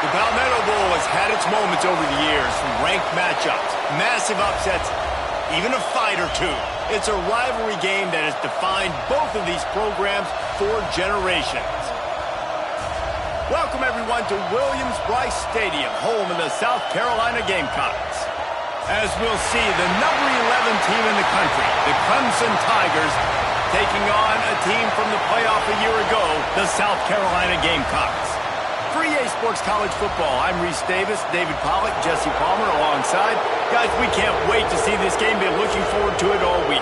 The Palmetto Bowl has had its moments over the years, from ranked matchups, massive upsets, even a fight or two. It's a rivalry game that has defined both of these programs for generations. Welcome, everyone, to Williams-Brice Stadium, home of the South Carolina Gamecocks. As we'll see, the number 11 team in the country, the Clemson Tigers, taking on a team from the playoff a year ago, the South Carolina Gamecocks. For EA Sports College Football, I'm Reese Davis, David Pollock, Jesse Palmer alongside. Guys, we can't wait to see this game. Been looking forward to it all week.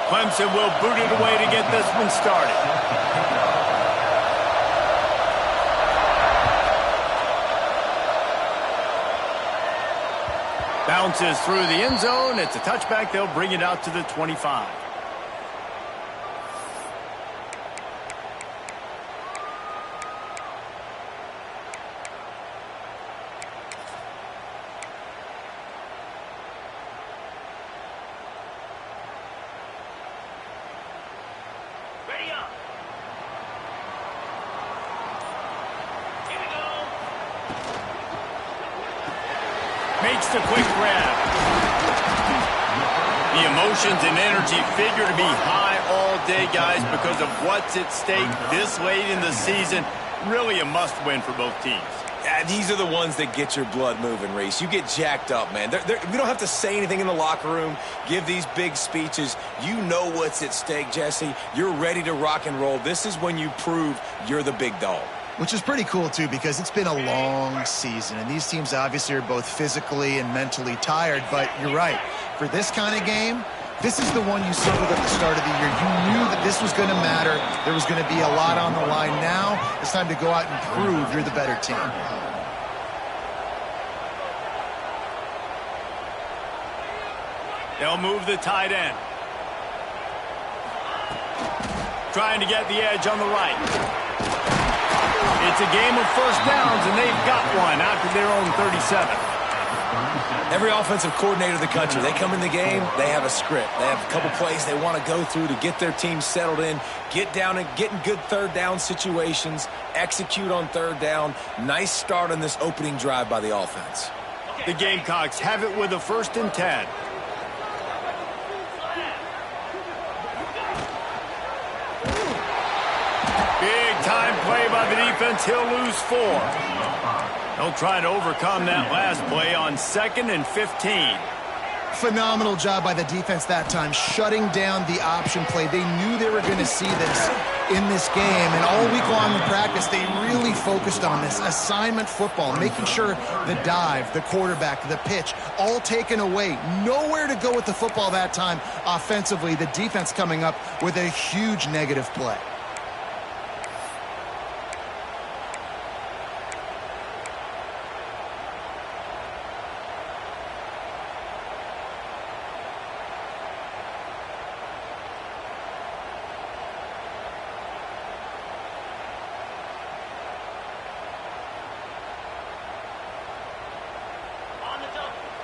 Clemson will boot it away to get this one started. Bounces through the end zone. It's a touchback. They'll bring it out to the 25. Makes the quick grab. The emotions and energy figure to be high all day, guys, because of what's at stake this late in the season. Really a must-win for both teams. Yeah, these are the ones that get your blood moving, Reese. You get jacked up, man. We don't have to say anything in the locker room, give these big speeches. You know what's at stake, Jesse. You're ready to rock and roll. This is when you prove you're the big dog. Which is pretty cool, too, because it's been a long season, and these teams obviously are both physically and mentally tired, but you're right. For this kind of game, this is the one you circled at the start of the year. You knew that this was going to matter. There was going to be a lot on the line. Now it's time to go out and prove you're the better team. They'll move the tight end. Trying to get the edge on the right. It's a game of first downs, and they've got one out to their own 37. Every offensive coordinator in the country, they come in the game, they have a script. They have a couple plays they want to go through to get their team settled in, get down and get in good third down situations, execute on third down. Nice start on this opening drive by the offense. The Gamecocks have it with a 1st and 10. Big-time play by the defense. He'll lose 4. He'll try to overcome that last play on 2nd and 15. Phenomenal job by the defense that time, shutting down the option play. They knew they were going to see this in this game, and all week long in practice, they really focused on this assignment football, making sure the dive, the quarterback, the pitch, all taken away. Nowhere to go with the football that time offensively. The defense coming up with a huge negative play.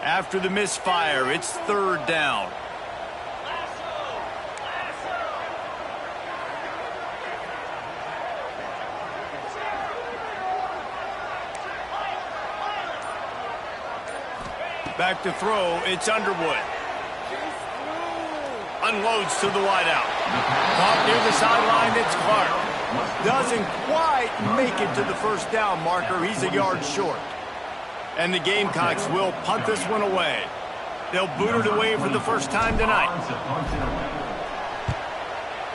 After the misfire, it's 3rd down. Back to throw, it's Underwood. Unloads to the wideout. Caught near the sideline, it's Clark. Doesn't quite make it to the 1st down marker. He's a yard short. And the Gamecocks will punt this one away. They'll boot it away for the first time tonight.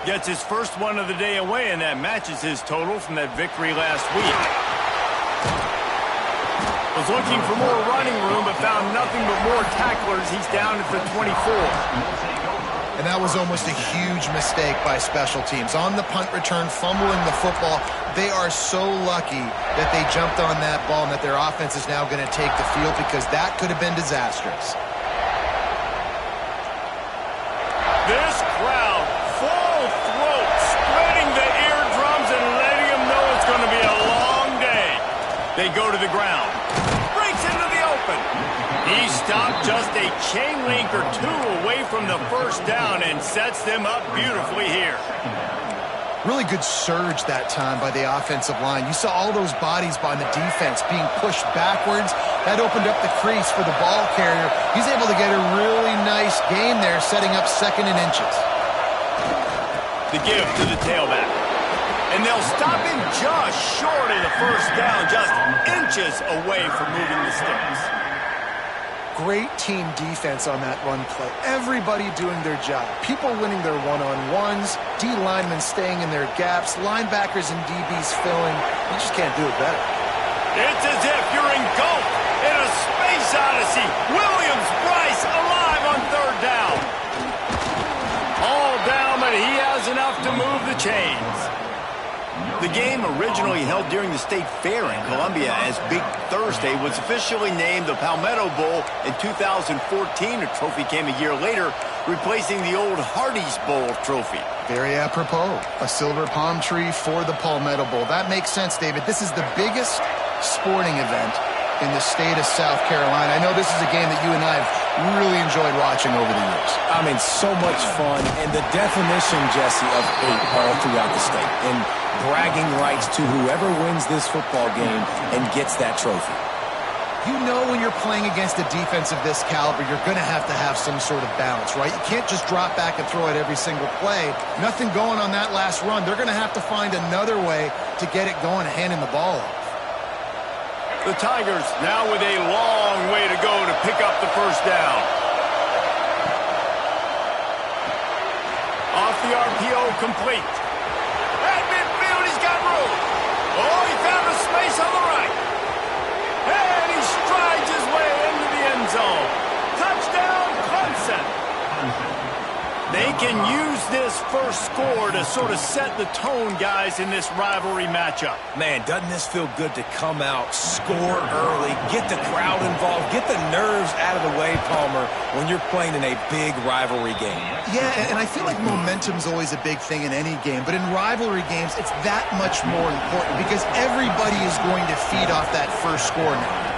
Gets his first one of the day away, and that matches his total from that victory last week. Was looking for more running room, but found nothing but more tacklers. He's down at the 24. And that was almost a huge mistake by special teams. On the punt return, fumbling the football, they are so lucky that they jumped on that ball and that their offense is now going to take the field, because that could have been disastrous. This crowd, full throat, spreading the eardrums and letting them know it's They go to the ground. Breaks into the open. He stopped just a chain link or two away from the first down and sets them up beautifully here. Really good surge that time by the offensive line. You saw all those bodies by the defense being pushed backwards. That opened up the crease for the ball carrier. He's able to get a really nice gain there, setting up 2nd and inches. The give to the tailback. And they'll stop him just short of the first down, just inches away from moving the sticks. Great team defense on that run play. Everybody doing their job. People winning their one-on-ones, D linemen staying in their gaps, linebackers and DBs filling. You just can't do it better. It's as if you're engulfed in a space odyssey. Williams-Brice alive on 3rd down. All down, but he has enough to move the chains. The game, originally held during the State Fair in Columbia as Big Thursday, was officially named the Palmetto Bowl in 2014. A trophy came a year later, replacing the old Hardee's Bowl trophy. Very apropos. A silver palm tree for the Palmetto Bowl. That makes sense, David. This is the biggest sporting event in the state of South Carolina. I know this is a game that you and I have really enjoyed watching over the years. I mean, so much fun, and the definition, Jesse, of hate all throughout the state. And bragging rights to whoever wins this football game and gets that trophy. You know when you're playing against a defense of this caliber, you're going to have some sort of balance, right? You can't just drop back and throw it every single play. Nothing going on that last run. They're going to have to find another way to get it going, handing the ball off. The Tigers now with a long way to go to pick up the first down. Off the RPO, complete. At midfield, he's got room. Oh, he found a space on the right. And he strides his way into the end zone. Touchdown, Clemson. They can use this first score to sort of set the tone, guys, in this rivalry matchup. Man, doesn't this feel good to come out, score early, get the crowd involved, get the nerves out of the way, Palmer, when you're playing in a big rivalry game? Yeah, and I feel like momentum's always a big thing in any game, but in rivalry games, it's that much more important because everybody is going to feed off that first score now.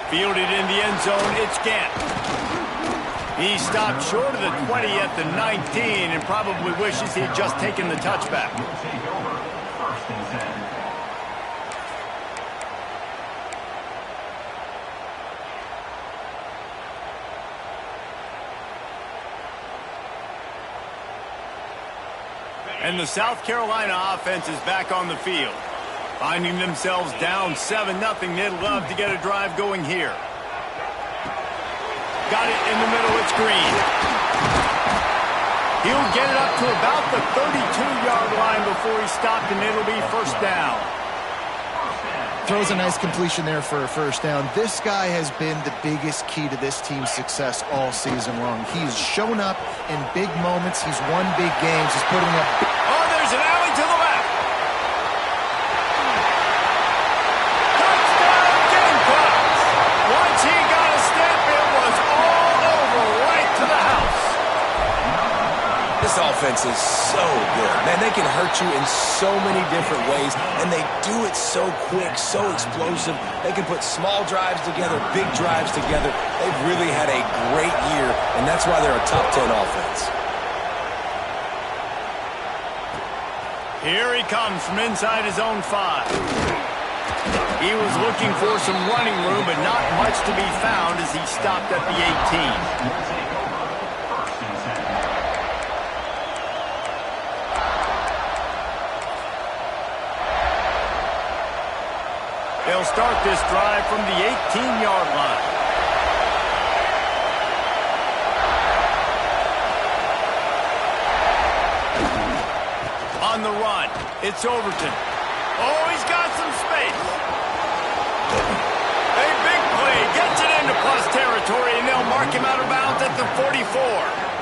Fielded in the end zone, it's Gant. He stopped short of the 20 at the 19 and probably wishes he'd just taken the touchback. And the South Carolina offense is back on the field. Finding themselves down 7-0, they'd love to get a drive going here. Got it in the middle, it's Green. He'll get it up to about the 32-yard line before he's stopped, and it'll be first down. Throws a nice completion there for a first down. This guy has been the biggest key to this team's success all season long. He's shown up in big moments. He's won big games. He's putting up... Oh, there's an alley to the left. This offense is so good. Man, they can hurt you in so many different ways, and they do it so quick, so explosive. They can put small drives together, big drives together. They've really had a great year, and that's why they're a top 10 offense. Here he comes from inside his own 5. He was looking for some running room, but not much to be found as he stopped at the 18. They'll start this drive from the 18-yard line. On the run, it's Overton. Oh, he's got some space. A big play gets it into plus territory, and they'll mark him out of bounds at the 44.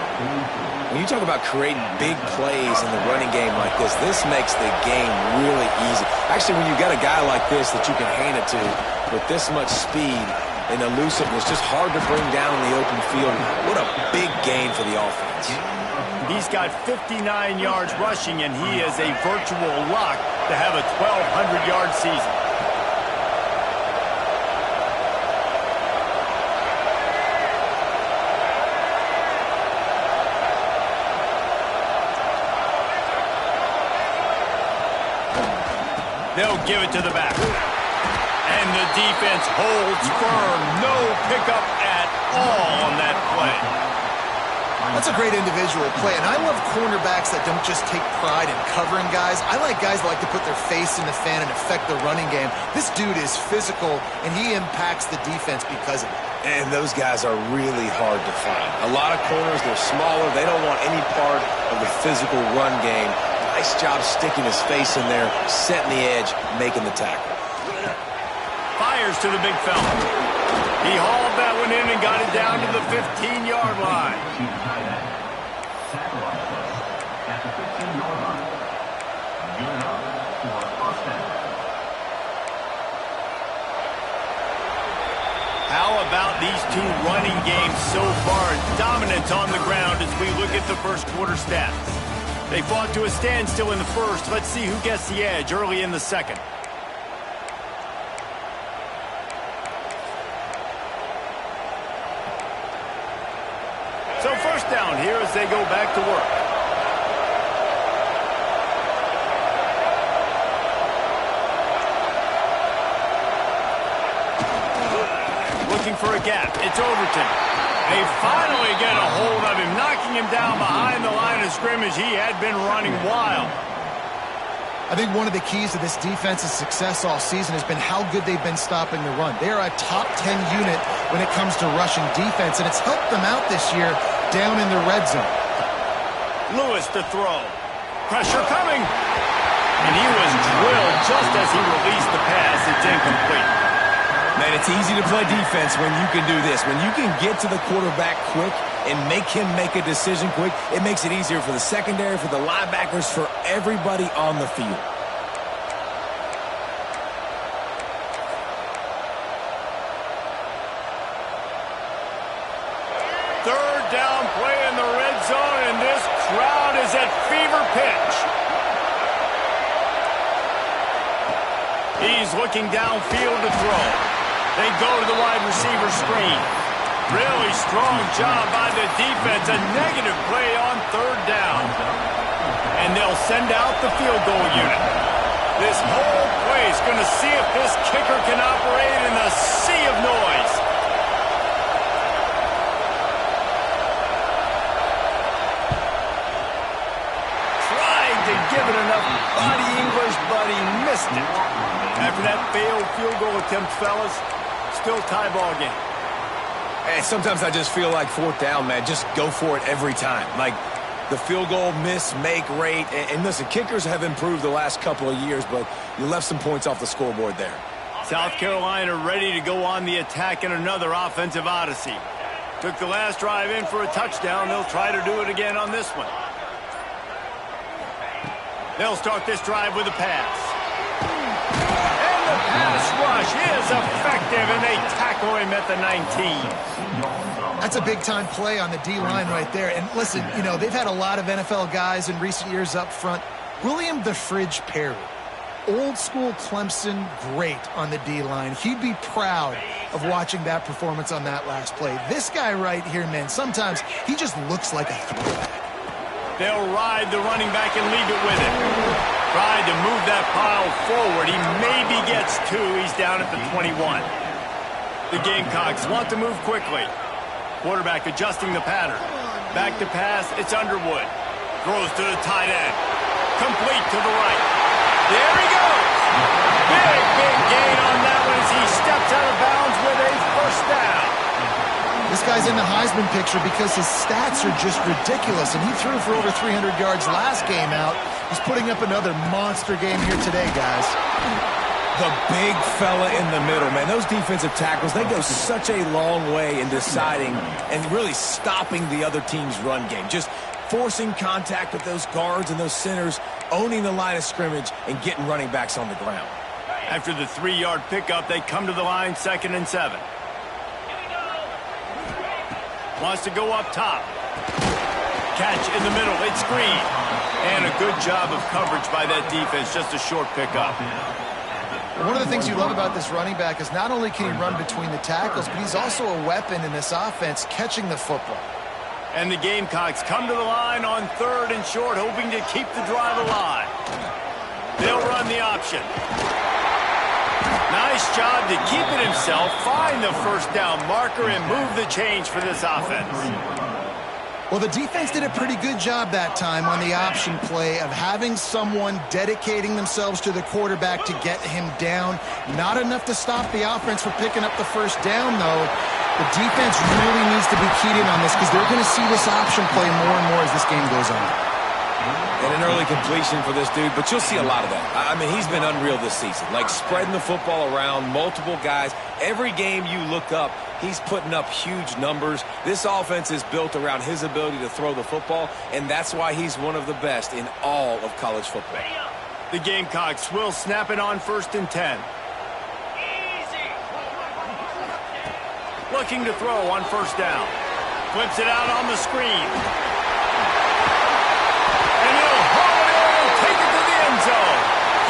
When you talk about creating big plays in the running game like this makes the game really easy. Actually, when you got a guy like this that you can hand it to with this much speed and elusiveness, just hard to bring down in the open field. What a big gain for the offense. He's got 59 yards rushing, and he is a virtual lock to have a 1,200-yard season. They'll give it to the back. And the defense holds firm. No pickup at all on that play. That's a great individual play, and I love cornerbacks that don't just take pride in covering guys. I like guys that like to put their face in the fan and affect the running game. This dude is physical, and he impacts the defense because of it. And those guys are really hard to find. A lot of corners, they're smaller. They don't want any part of the physical run game. Nice job sticking his face in there, setting the edge, making the tackle. Fires to the big fella. He hauled that one in and got it down to the 15-yard line. How about these two running games so far? Dominant on the ground as we look at the first quarter stats. They fought to a standstill in the first. Let's see who gets the edge early in the second. So first down here as they go back to work. Looking for a gap. It's Overton. They finally get a hold of him, knocking him down behind the line of scrimmage. He had been running wild. I think one of the keys to this defense's success all season has been how good they've been stopping the run. They are a top 10 unit when it comes to rushing defense, and it's helped them out this year down in the red zone. Lewis to throw. Pressure coming. And he was drilled just as he released the pass. It's incomplete. Man, it's easy to play defense when you can do this. When you can get to the quarterback quick and make him make a decision quick, it makes it easier for the secondary, for the linebackers, for everybody on the field. Third down play in the red zone, and this crowd is at fever pitch. He's looking downfield to throw. They go to the wide receiver screen. Really strong job by the defense. A negative play on third down. And they'll send out the field goal unit. This whole play is going to see if this kicker can operate in the sea of noise. Tried to give it enough body English, but he missed it. After that failed field goal attempt, fellas, still tie ball game. And sometimes I just feel like fourth down, man. Just go for it every time. Like the field goal miss, make rate. And listen, kickers have improved the last couple of years, but you left some points off the scoreboard there. South Carolina ready to go on the attack in another offensive odyssey. Took the last drive in for a touchdown. They'll try to do it again on this one. They'll start this drive with a pass. The pass rush is effective, and they tackle him at the 19. That's a big-time play on the D-line right there. And listen, you know, they've had a lot of NFL guys in recent years up front. William the Fridge Perry, old-school Clemson great on the D-line. He'd be proud of watching that performance on that last play. This guy right here, man, sometimes he just looks like a throwback. They'll ride the running back and leave it with it. Tried to move that pile forward. He maybe gets two. He's down at the 21. The Gamecocks want to move quickly. Quarterback adjusting the pattern. Back to pass. It's Underwood. Throws to the tight end. Complete to the right. There he goes. Big gain on that one as he steps out of bounds with a first down. This guy's in the Heisman picture because his stats are just ridiculous, and he threw for over 300 yards last game out. He's putting up another monster game here today, guys. The big fella in the middle, man. Those defensive tackles, they go such a long way in deciding and really stopping the other team's run game. Just forcing contact with those guards and those centers, owning the line of scrimmage, and getting running backs on the ground. After the 3-yard pickup, they come to the line 2nd and 7. Wants to go up top. Catch in the middle. It's Green. And a good job of coverage by that defense. Just a short pickup. One of the things you love about this running back is not only can he run between the tackles, but he's also a weapon in this offense catching the football. And the Gamecocks come to the line on 3rd and short, hoping to keep the drive alive. They'll run the option. Nice job to keep it himself, find the first down marker, and move the change for this offense. Well, the defense did a pretty good job that time on the option play of having someone dedicating themselves to the quarterback to get him down. Not enough to stop the offense from picking up the first down, though. The defense really needs to be keyed in on this because they're going to see this option play more and more as this game goes on. And an early completion for this dude, but you'll see a lot of that. I mean, he's been unreal this season. Like spreading the football around, multiple guys. Every game you look up, he's putting up huge numbers. This offense is built around his ability to throw the football, and that's why he's one of the best in all of college football. The Gamecocks will snap it on 1st and 10. Looking to throw on 1st down. Flips it out on the screen. And he'll haul it in and take it to the end zone.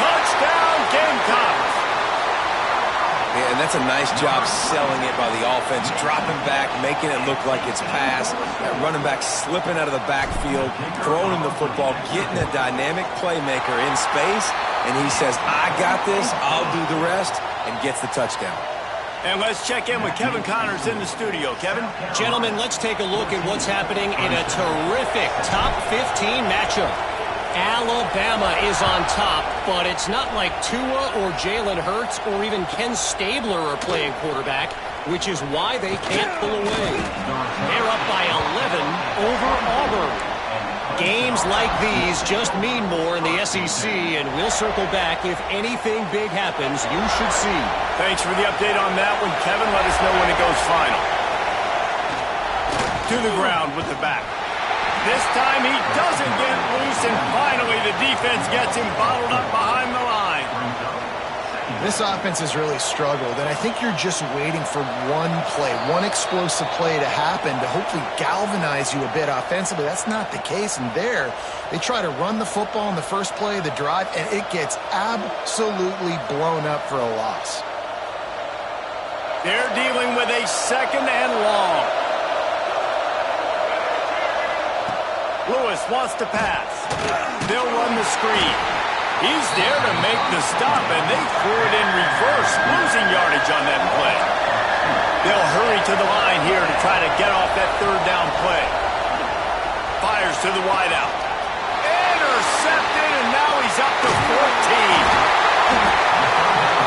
Touchdown, Gamecocks. Yeah, and that's a nice job selling it by the offense, dropping back, making it look like it's pass. That running back slipping out of the backfield, throwing the football, getting a dynamic playmaker in space, and he says, I got this, I'll do the rest, and gets the touchdown. And let's check in with Kevin Connors in the studio. Kevin? Gentlemen, let's take a look at what's happening in a terrific top 15 matchup. Alabama is on top, but it's not like Tua or Jalen Hurts or even Ken Stabler are playing quarterback, which is why they can't pull away. They're up by 11 over Auburn. Games like these just mean more in the SEC, and we'll circle back if anything big happens. You should see. Thanks for the update on that one, Kevin. Let us know when it goes final. To the ground with the back. This time he doesn't get loose, and finally the defense gets him bottled up behind the line. This offense has really struggled, and I think you're just waiting for one play, one explosive play to happen to hopefully galvanize you a bit offensively. That's not the case, and there they try to run the football in the first play of the drive, and it gets absolutely blown up for a loss. They're dealing with a 2nd and long. Lewis wants to pass. They'll run the screen. He's there to make the stop, and they threw it in reverse, losing yardage on that play. They'll hurry to the line here to try to get off that 3rd down play. Fires to the wideout. Intercepted, and now he's up to 14.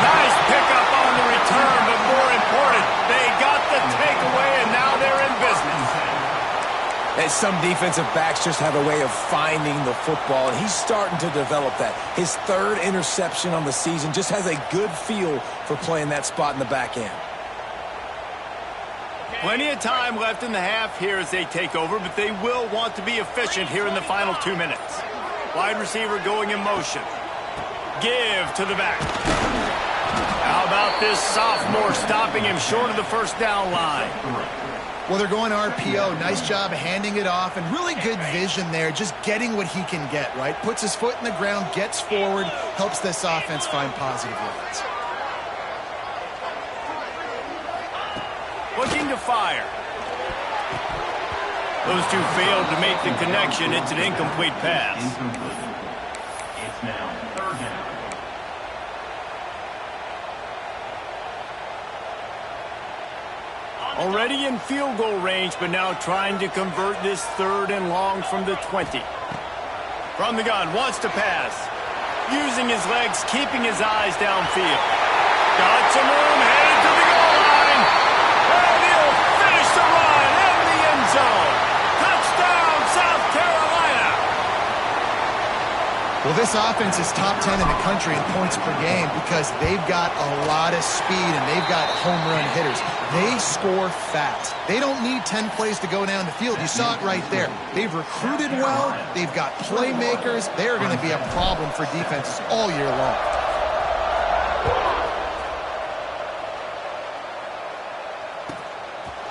Nice pickup on the return, but more important, they got the takeaway, and now they're in business. And some defensive backs just have a way of finding the football, and he's starting to develop that. His 3rd interception on the season, just has a good feel for playing that spot in the back end. Plenty of time left in the half here as they take over, but they will want to be efficient here in the final 2 minutes. Wide receiver going in motion. Give to the back. How about this sophomore stopping him short of the 1st down line? Well, they're going RPO. Nice job handing it off, and really good vision there, just getting what he can get, right? Puts his foot in the ground, gets forward, helps this offense find positive yards. Looking to fire. Those two failed to make the connection. It's an incomplete pass. It's now 3rd down. Already in field goal range, but now trying to convert this 3rd and long from the 20. From the gun, wants to pass. Using his legs, keeping his eyes downfield. Got some room, headed to the goal line. And he'll finish the run in the end zone. Touchdown, South Carolina. Well, this offense is top 10 in the country in points per game because they've got a lot of speed and they've got home run hitters. They score fast. They don't need 10 plays to go down the field. You saw it right there. They've recruited well. They've got playmakers. They are going to be a problem for defenses all year long.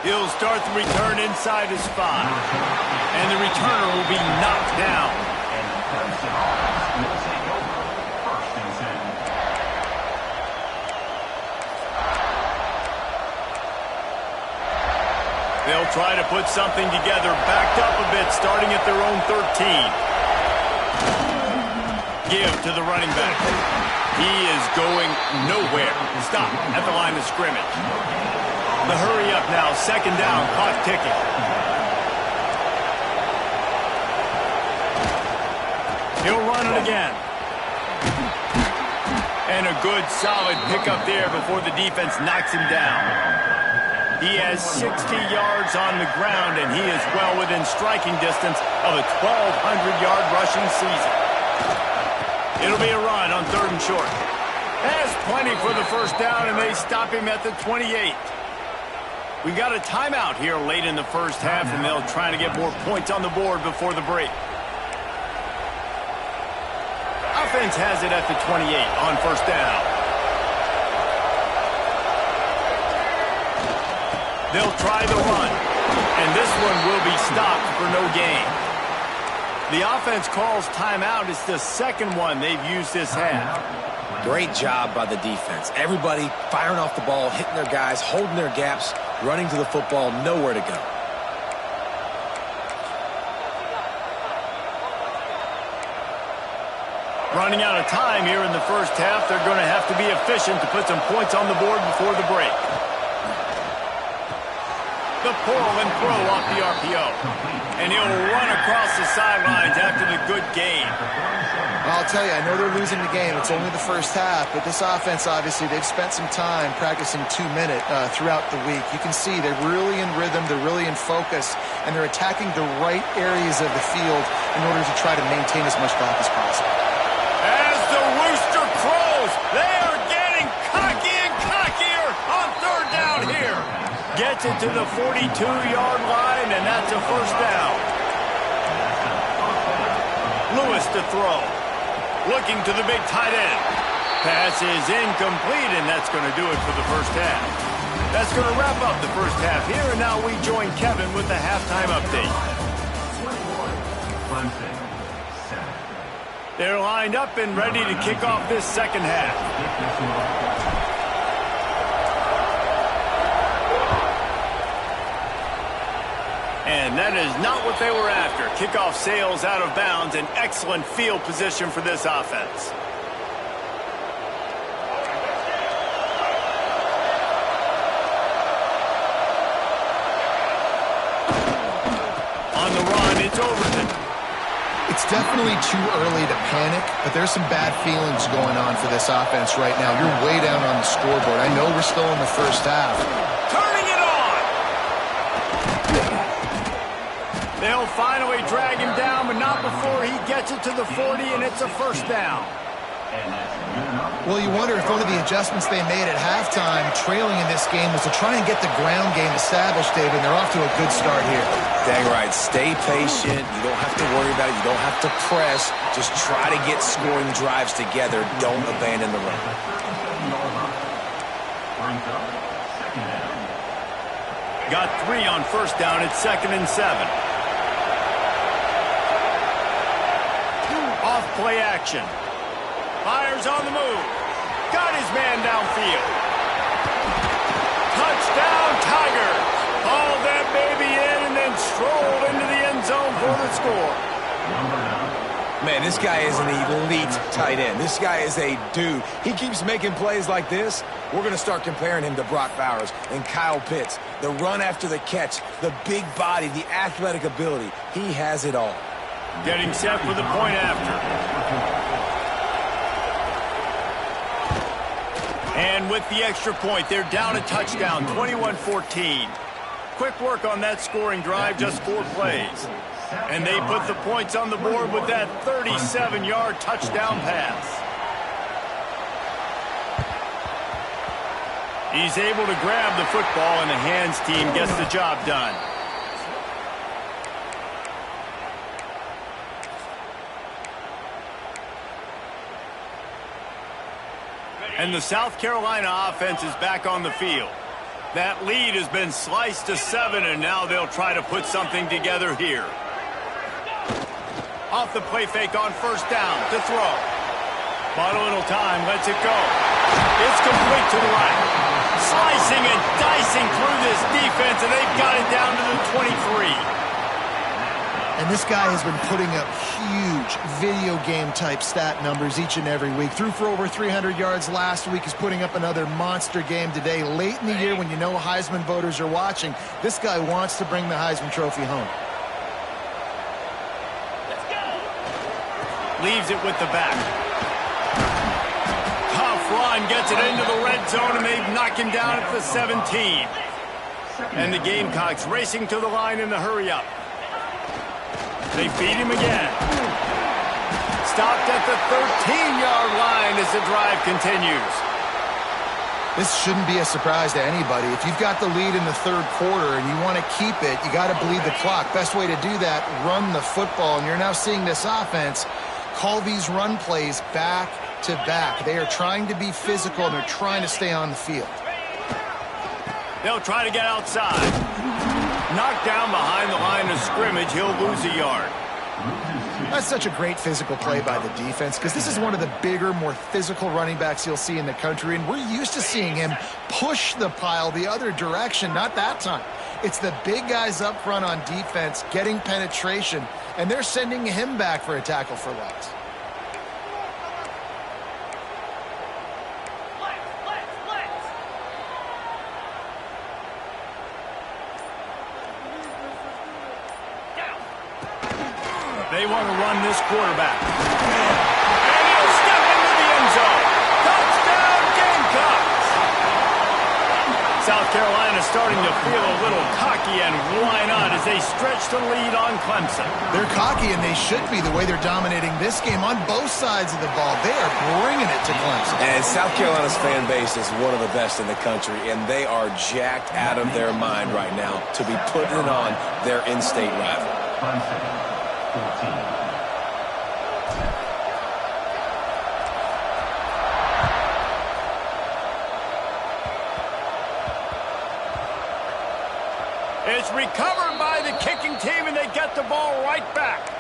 He'll start the return inside his 5. And the returner will be knocked down. And the Clemson offense will take over 1st and 10. They'll try to put something together, backed up a bit, starting at their own 13. Give to the running back. He is going nowhere. Stop at the line of scrimmage. The hurry up now, 2nd down, clock ticking. He'll run it again. And a good, solid pickup there before the defense knocks him down. He has 60 yards on the ground, and he is well within striking distance of a 1,200-yard rushing season. It'll be a run on 3rd and short. Has plenty for the 1st down, and they stop him at the 28. We got a timeout here late in the 1st half, and they'll try to get more points on the board before the break. Offense has it at the 28 on 1st down. They'll try the run, and this one will be stopped for no gain. The offense calls timeout. It's the 2nd one they've used this half. Great job by the defense. Everybody firing off the ball, hitting their guys, holding their gaps, running to the football, nowhere to go. Running out of time here in the 1st half. They're going to have to be efficient to put some points on the board before the break. The pull and throw off the RPO. And he'll run across the sidelines after the good gain. I'll tell you, I know they're losing the game. It's only the 1st half, but this offense, obviously, they've spent some time practicing 2-minute throughout the week. You can see they're really in rhythm, they're really in focus, and they're attacking the right areas of the field in order to try to maintain as much clock as possible. As the rooster crows, they are getting cocky and cockier on 3rd down here. Gets it to the 42-yard line, and that's a 1st down. Lewis to throw. Looking to the big tight end. Pass is incomplete, and that's going to do it for the 1st half. That's going to wrap up the 1st half here, and now we join Kevin with the halftime update. Clemson, 7. They're lined up and ready to kick off this 2nd half. And that is not what they were after. Kickoff sails out of bounds, and excellent field position for this offense. On the run, it's Overton. It's definitely too early to panic, but there's some bad feelings going on for this offense right now. You're way down on the scoreboard. I know we're still in the 1st half. Turning it on! They'll finally drag him down, but not before he gets it to the 40, and it's a 1st down. Well, you wonder if one of the adjustments they made at halftime, trailing in this game, was to try and get the ground game established, David, and they're off to a good start here. Dang right. Stay patient. You don't have to worry about it. You don't have to press. Just try to get scoring drives together. Don't abandon the run. Got 3 on 1st down. It's 2nd and 7. Off play action. Fires on the move. Got his man downfield. Touchdown, Tigers. Hauled that baby in and then strolled into the end zone for the score. Man, this guy is an elite tight end. This guy is a dude. He keeps making plays like this. We're going to start comparing him to Brock Bowers and Kyle Pitts. The run after the catch, the big body, the athletic ability. He has it all. Getting set for the point after. And with the extra point, they're down a touchdown, 21-14. Quick work on that scoring drive, just 4 plays. And they put the points on the board with that 37-yard touchdown pass. He's able to grab the football, and the hands team gets the job done. And the South Carolina offense is back on the field. That lead has been sliced to 7, and now they'll try to put something together here. Off the play fake on first down to throw. Bought a little time, lets it go. It's complete to the right. Slicing and dicing through this defense, and they've got it down to the 23. And this guy has been putting up huge video game type stat numbers each and every week. Threw for over 300 yards last week. He's putting up another monster game today. Late in the year when you know Heisman voters are watching, this guy wants to bring the Heisman Trophy home. Leaves it with the back. Tough run, gets it into the red zone, and they knock him down at the 17. And the Gamecocks racing to the line in the hurry-up. They feed him again. Stopped at the 13-yard line as the drive continues. This shouldn't be a surprise to anybody. If you've got the lead in the third quarter and you want to keep it, you got to bleed the clock. Best way to do that, run the football. And you're now seeing this offense call these run plays back to back. They are trying to be physical, and they're trying to stay on the field. They'll try to get outside. Knocked down behind the line of scrimmage. He'll lose a yard. That's such a great physical play by the defense, because this is one of the bigger, more physical running backs you'll see in the country, and we're used to seeing him push the pile the other direction. Not that time. It's the big guys up front on defense getting penetration, and they're sending him back for a tackle for loss. They want to run this quarterback. And he'll step into the end zone. Touchdown, Gamecocks! South Carolina starting to feel a little cocky, and why not, as they stretch the lead on Clemson. They're cocky, and they should be, the way they're dominating this game on both sides of the ball. They are bringing it to Clemson. And South Carolina's fan base is one of the best in the country, and they are jacked out of their mind right now to be putting it on their in-state rival. 14. It's recovered by the kicking team, and they get the ball right back.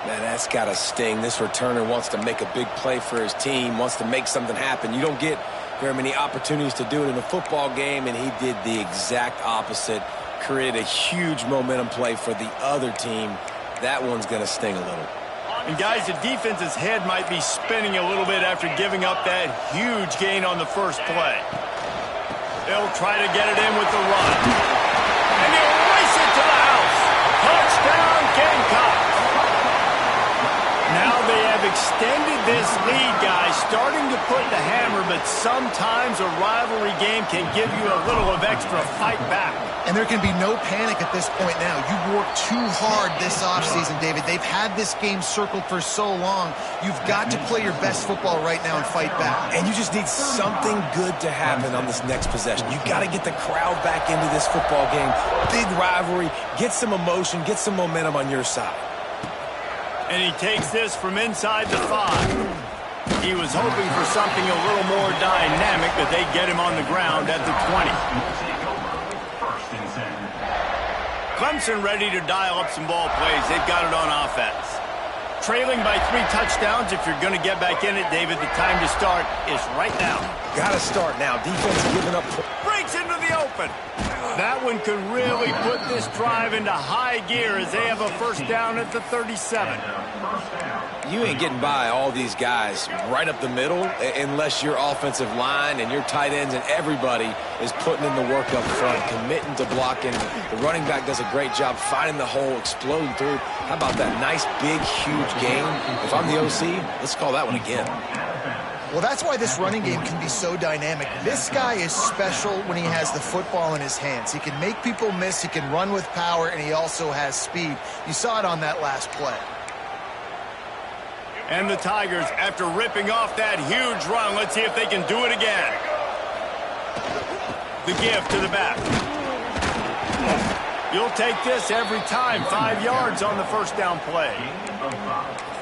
Man, that's got to sting. This returner wants to make a big play for his team, wants to make something happen. You don't get very many opportunities to do it in a football game, and he did the exact opposite. Created a huge momentum play for the other team. That one's going to sting a little. And guys, the defense's head might be spinning a little bit after giving up that huge gain on the first play. They'll try to get it in with the run. And he'll race it to the house. Touchdown, Gamecocks. Now they have extended this lead, guys, starting to put the hammer, but sometimes a rivalry game can give you a little of extra fight back. And there can be no panic at this point now. You've worked too hard this offseason, David. They've had this game circled for so long. You've got to play your best football right now and fight back. And you just need something good to happen on this next possession. You've got to get the crowd back into this football game. Big rivalry. Get some emotion. Get some momentum on your side. And he takes this from inside the 5. He was hoping for something a little more dynamic, but they get him on the ground at the 20. Clemson ready to dial up some ball plays. They've got it on offense. Trailing by 3 touchdowns. If you're going to get back in it, David, the time to start is right now. Got to start now. Defense giving up. Breaks into the open. That one could really put this drive into high gear as they have a first down at the 37. You ain't getting by all these guys right up the middle unless your offensive line and your tight ends and everybody is putting in the work up front, committing to blocking. The running back does a great job finding the hole, exploding through. How about that nice, big, huge game? If I'm the OC, let's call that one again. Well, that's why this running game can be so dynamic. This guy is special when he has the football in his hands. He can make people miss, he can run with power, and he also has speed. You saw it on that last play. And the Tigers, after ripping off that huge run, let's see if they can do it again. The give to the back. You'll take this every time. 5 yards on the first down play.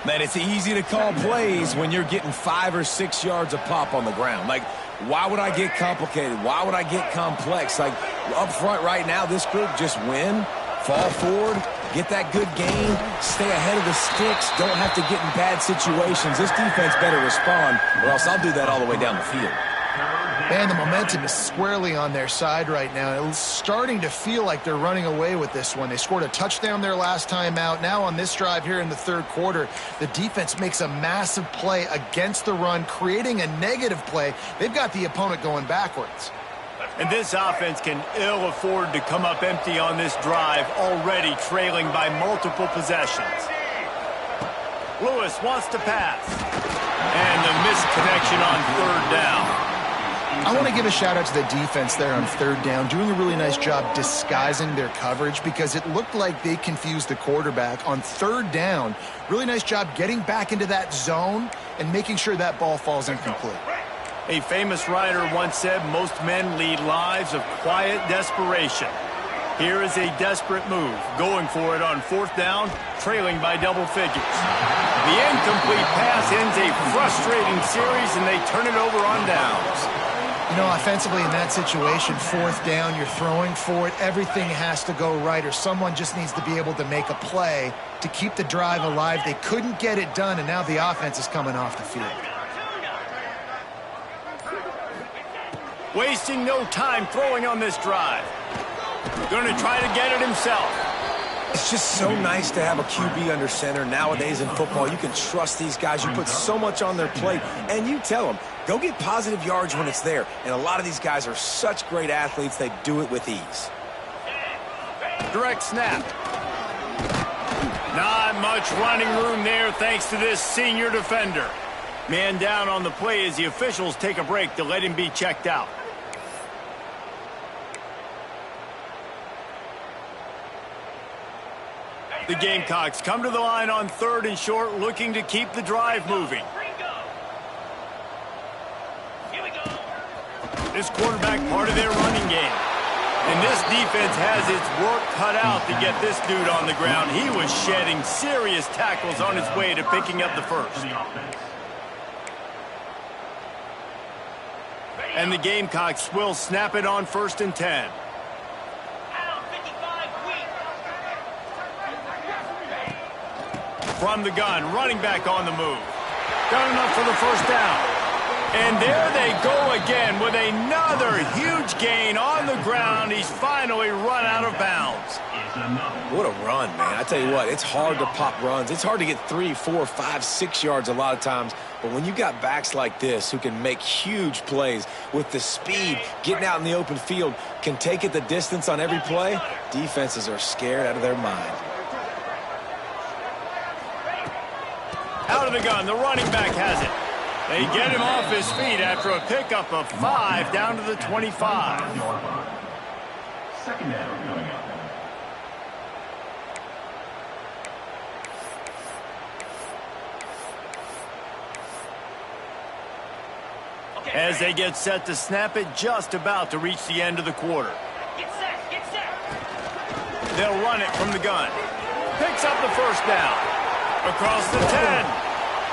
Man, it's easy to call plays when you're getting 5 or 6 yards a pop on the ground. Like, Why would I get complicated? Why would I get complex? Like, up front right now, this group just win, fall forward, get that good gain, stay ahead of the sticks, don't have to get in bad situations. This defense better respond, or else I'll do that all the way down the field. Man, the momentum is squarely on their side right now. It's starting to feel like they're running away with this one. They scored a touchdown their last time out. Now on this drive here in the third quarter, the defense makes a massive play against the run, creating a negative play. They've got the opponent going backwards. And this offense can ill afford to come up empty on this drive, already trailing by multiple possessions. Lewis wants to pass. And the missed connection on third down. I want to give a shout out to the defense there on third down, doing a really nice job disguising their coverage because it looked like they confused the quarterback on third down. Really nice job getting back into that zone and making sure that ball falls incomplete. A famous writer once said most men lead lives of quiet desperation. Here is a desperate move, going for it on fourth down, trailing by double figures. The incomplete pass ends a frustrating series, and they turn it over on downs. You know, offensively in that situation, fourth down, you're throwing for it. Everything has to go right, or someone just needs to be able to make a play to keep the drive alive. They couldn't get it done, and now the offense is coming off the field. Wasting no time throwing on this drive. Going to try to get it himself. It's just so nice to have a QB under center. Nowadays in football, you can trust these guys. You put so much on their plate, and you tell them, go get positive yards when it's there. And a lot of these guys are such great athletes, they do it with ease. Direct snap. Not much running room there thanks to this senior defender. Man down on the play as the officials take a break to let him be checked out. The Gamecocks come to the line on third and short, looking to keep the drive moving. This quarterback part of their running game. And this defense has its work cut out to get this dude on the ground. He was shedding serious tackles on his way to picking up the first. And the Gamecocks will snap it on 1st and 10. From the gun, running back on the move. Got enough for the first down. And there they go again with another huge gain on the ground. He's finally run out of bounds. What a run, man. I tell you what, it's hard to pop runs. It's hard to get 3, 4, 5, 6 yards a lot of times. But when you got backs like this who can make huge plays with the speed, getting out in the open field, can take it the distance on every play, defenses are scared out of their mind. Out of the gun, the running back has it. They get him off his feet after a pickup of 5 down to the 25. Second down coming up. As they get set to snap it, just about to reach the end of the quarter. Get set, get set. They'll run it from the gun. Picks up the first down. Across the 10.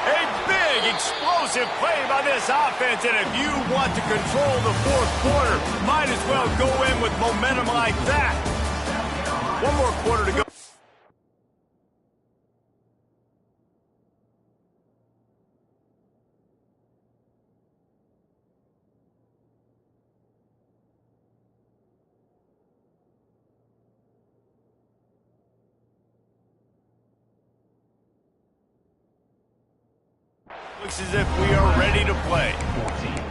A big, explosive play by this offense, and if you want to control the fourth quarter, might as well go in with momentum like that. One more quarter to go. Looks as if we are ready to play. 14.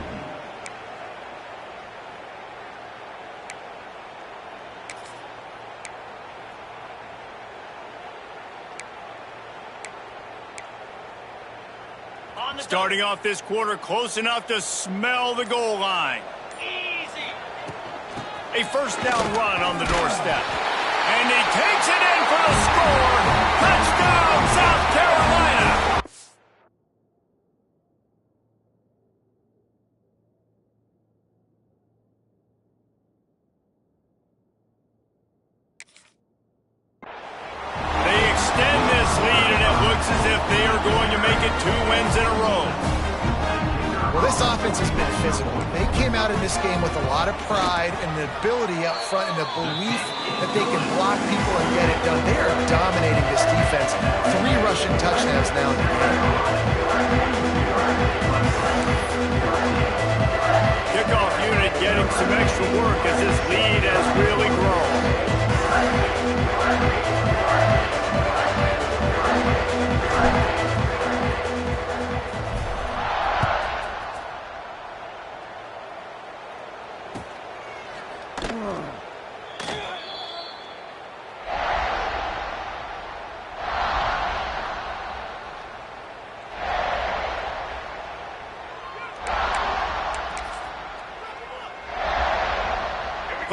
Starting off this quarter close enough to smell the goal line. Easy. A first down run on the doorstep. And he takes it in for the score. Touchdown, South Carolina. They extend this lead, and it looks as if they are going to make it 2 wins in a row. This offense has been physical. They came out in this game with a lot of pride and the ability up front and the belief that they can block people and get it done. They are dominating this defense. 3 rushing touchdowns now in the game. Kickoff unit getting some extra work as this lead has really grown.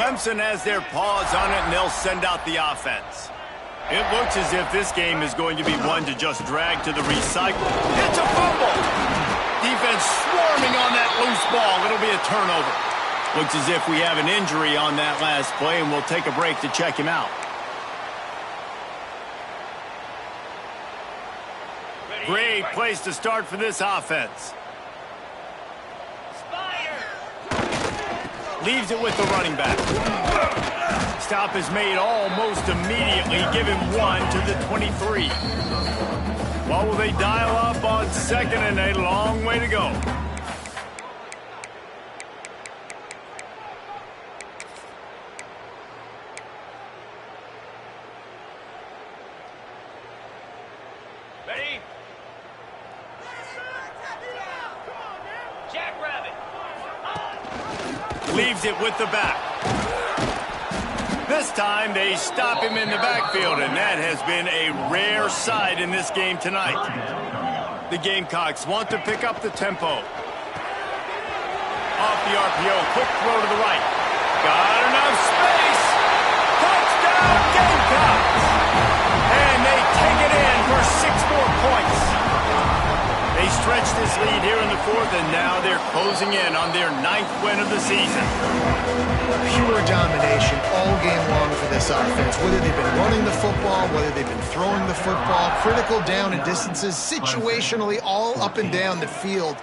Clemson has their paws on it, and they'll send out the offense. It looks as if this game is going to be one to just drag to the recycle. It's a fumble! Defense swarming on that loose ball. It'll be a turnover. Looks as if we have an injury on that last play, and we'll take a break to check him out. Great place to start for this offense. Leaves it with the running back. Stop is made almost immediately. Give him 1 to the 23. What will they dial up on 2nd and a long way to go? Ready? Jackrabbit. Leaves it with the back. This time they stop him in the backfield, and that has been a rare sight in this game tonight. The Gamecocks want to pick up the tempo. Off the RPO, quick throw to the right. Got enough space. Touchdown Gamecocks! And they take it in for 6 more points. They stretch this lead here in the 4th, and now they're closing in on their 9th win of the season. Pure domination all game long for this offense. Whether they've been running the football, whether they've been throwing the football, critical down and distances, situationally all up and down the field.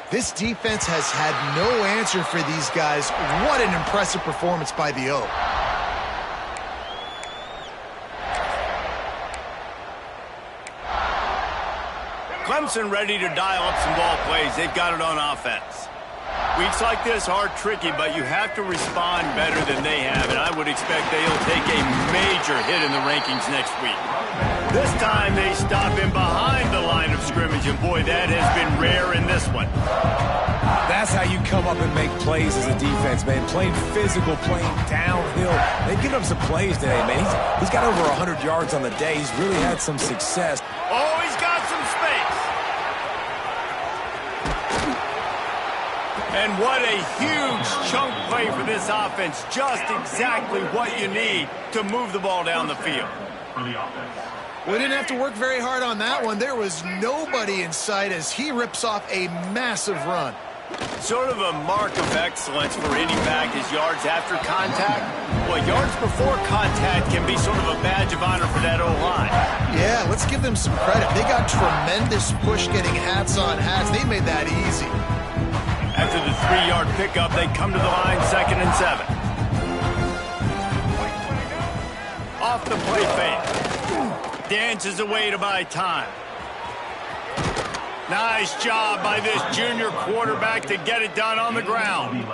This defense has had no answer for these guys. What an impressive performance by the O. Clemson ready to dial up some ball plays. They've got it on offense. Weeks like this are tricky, but you have to respond better than they have, and I would expect they'll take a major hit in the rankings next week. This time they stop him behind the line of scrimmage, and boy, that has been rare in this one. That's how you come up and make plays as a defense, man. Playing physical, playing downhill. They've given up some plays today, man. He's got over 100 yards on the day. He's really had some success. Oh, he's got some space. And what a huge chunk play for this offense. Just exactly what you need to move the ball down the field. We didn't have to work very hard on that one. There was nobody in sight as he rips off a massive run. Sort of a mark of excellence for any back is yards after contact. Well, yards before contact can be sort of a badge of honor for that O-line. Yeah, let's give them some credit. They got tremendous push getting hats on hats. They made that easy. After the 3-yard pickup, they come to the line 2nd and 7. Off the play fake. Dances away to buy time. Nice job by this junior quarterback to get it done on the ground.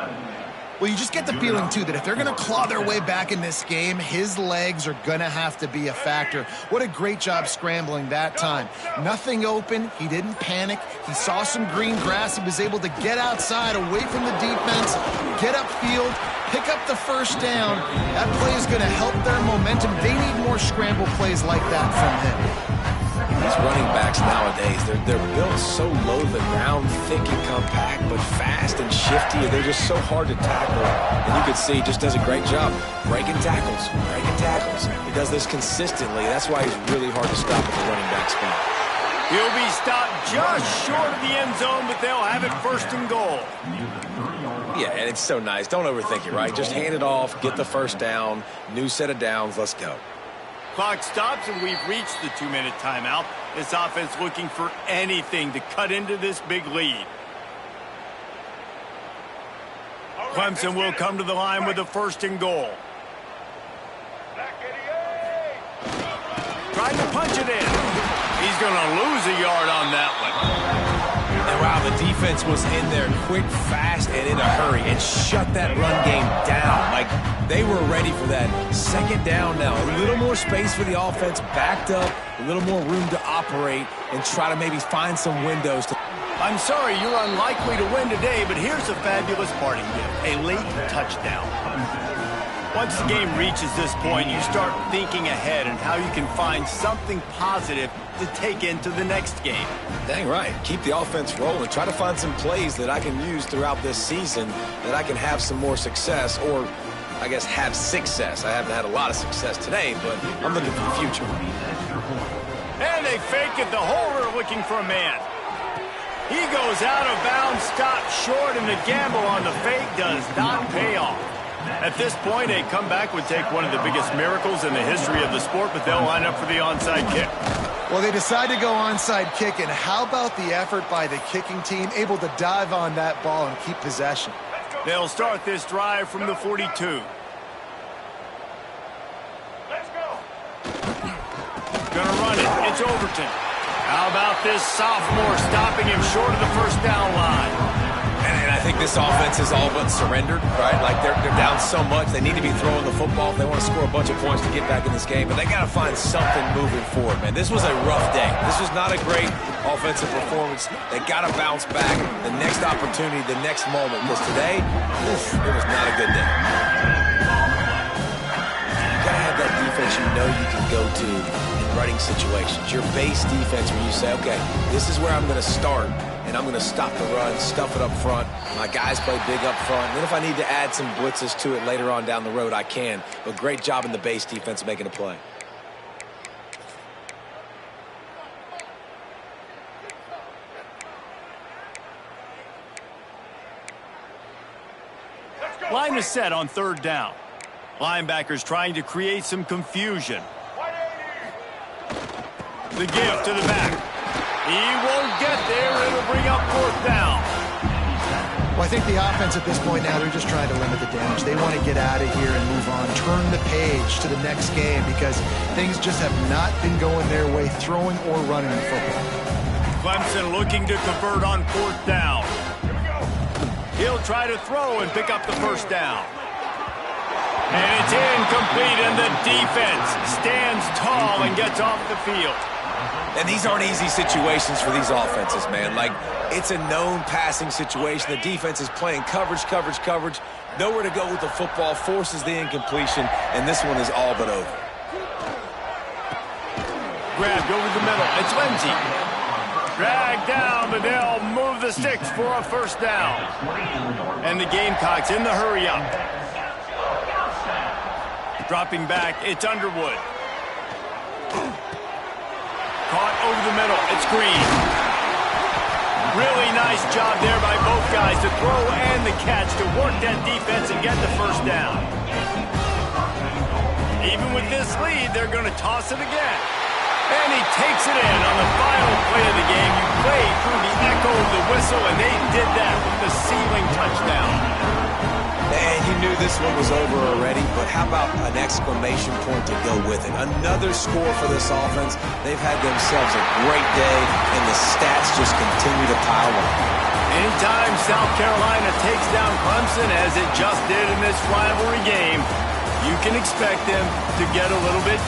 Well, you just get the feeling, too, that if they're going to claw their way back in this game, his legs are going to have to be a factor. What a great job scrambling that time. Nothing open. He didn't panic. He saw some green grass. He was able to get outside, away from the defense, get upfield, pick up the first down. That play is going to help their momentum. They need more scramble plays like that from him. These running backs nowadays, they're built so low to the ground, thick and compact, but fast and shifty. They're just so hard to tackle. And you can see he just does a great job breaking tackles, breaking tackles. He does this consistently. That's why he's really hard to stop at the running back spot. He'll be stopped just short of the end zone, but they'll have it 1st and goal. Yeah, and it's so nice. Don't overthink it, right? Just hand it off, get the first down, new set of downs, let's go. Clock stops, and we've reached the 2-minute timeout. This offense looking for anything to cut into this big lead. Clemson will come to the line with a 1st and goal. Trying to punch it in. He's going to lose a yard on that one. And wow, the defense was in there quick, fast, and in a hurry and shut that run game down. Like, they were ready for that 2nd down now. A little more space for the offense, backed up, a little more room to operate and try to maybe find some windows. I'm sorry you're unlikely to win today, but here's a fabulous parting gift, a late touchdown. Once the game reaches this point, you start thinking ahead and how you can find something positive to take into the next game. Dang right. Keep the offense rolling. Try to find some plays that I can use throughout this season that I can have some more success, or I guess have success. I haven't had a lot of success today, but I'm looking for the future. And they fake it. The holder looking for a man. He goes out of bounds, stopped short, and the gamble on the fake does not pay off. At this point, a comeback would take one of the biggest miracles in the history of the sport, but they'll line up for the onside kick. Well, they decide to go onside kick, and how about the effort by the kicking team, able to dive on that ball and keep possession? They'll start this drive from the 42. Let's go. Gonna run it. It's Overton. How about this sophomore stopping him short of the 1st down line? And I think this offense is all but surrendered, right? Like, they're down so much. They need to be throwing the football if they want to score a bunch of points to get back in this game. But they got to find something moving forward, man. This was a rough day. This was not a great offensive performance. They got to bounce back the next opportunity, the next moment. Because today, it was not a good day. You got to have that defense you know you can go to in running situations. Your base defense where you say, okay, this is where I'm going to start. And I'm going to stop the run, stuff it up front. My guys play big up front. And then if I need to add some blitzes to it later on down the road, I can. But great job in the base defense making a play. Line is set on 3rd down. Linebackers trying to create some confusion. The give to the back. He won't get there. It'll bring up 4th down. Well, I think the offense at this point now, they're just trying to limit the damage. They want to get out of here and move on, turn the page to the next game because things just have not been going their way, throwing or running the football. Clemson looking to convert on 4th down. He'll try to throw and pick up the 1st down. And it's incomplete, and the defense stands tall and gets off the field. And these aren't easy situations for these offenses, man. Like, it's a known passing situation. The defense is playing coverage. Nowhere to go with the football, forces the incompletion, and this one is all but over. Grabbed over the middle. It's Lindsey. Dragged down, but they'll move the sticks for a 1st down. And the Gamecocks in the hurry up. Dropping back, it's Underwood. Caught over the middle. It's Green. Really nice job there by both guys to throw and the catch to work that defense and get the 1st down. Even with this lead, they're going to toss it again. And he takes it in on the final play of the game. You play through the echo of the whistle, and they did that with the ceiling touchdown. And you knew this one was over already, but how about an exclamation point to go with it? Another score for this offense. They've had themselves a great day, and the stats just continue to pile up. Anytime South Carolina takes down Clemson, as it just did in this rivalry game, you can expect them to get a little bit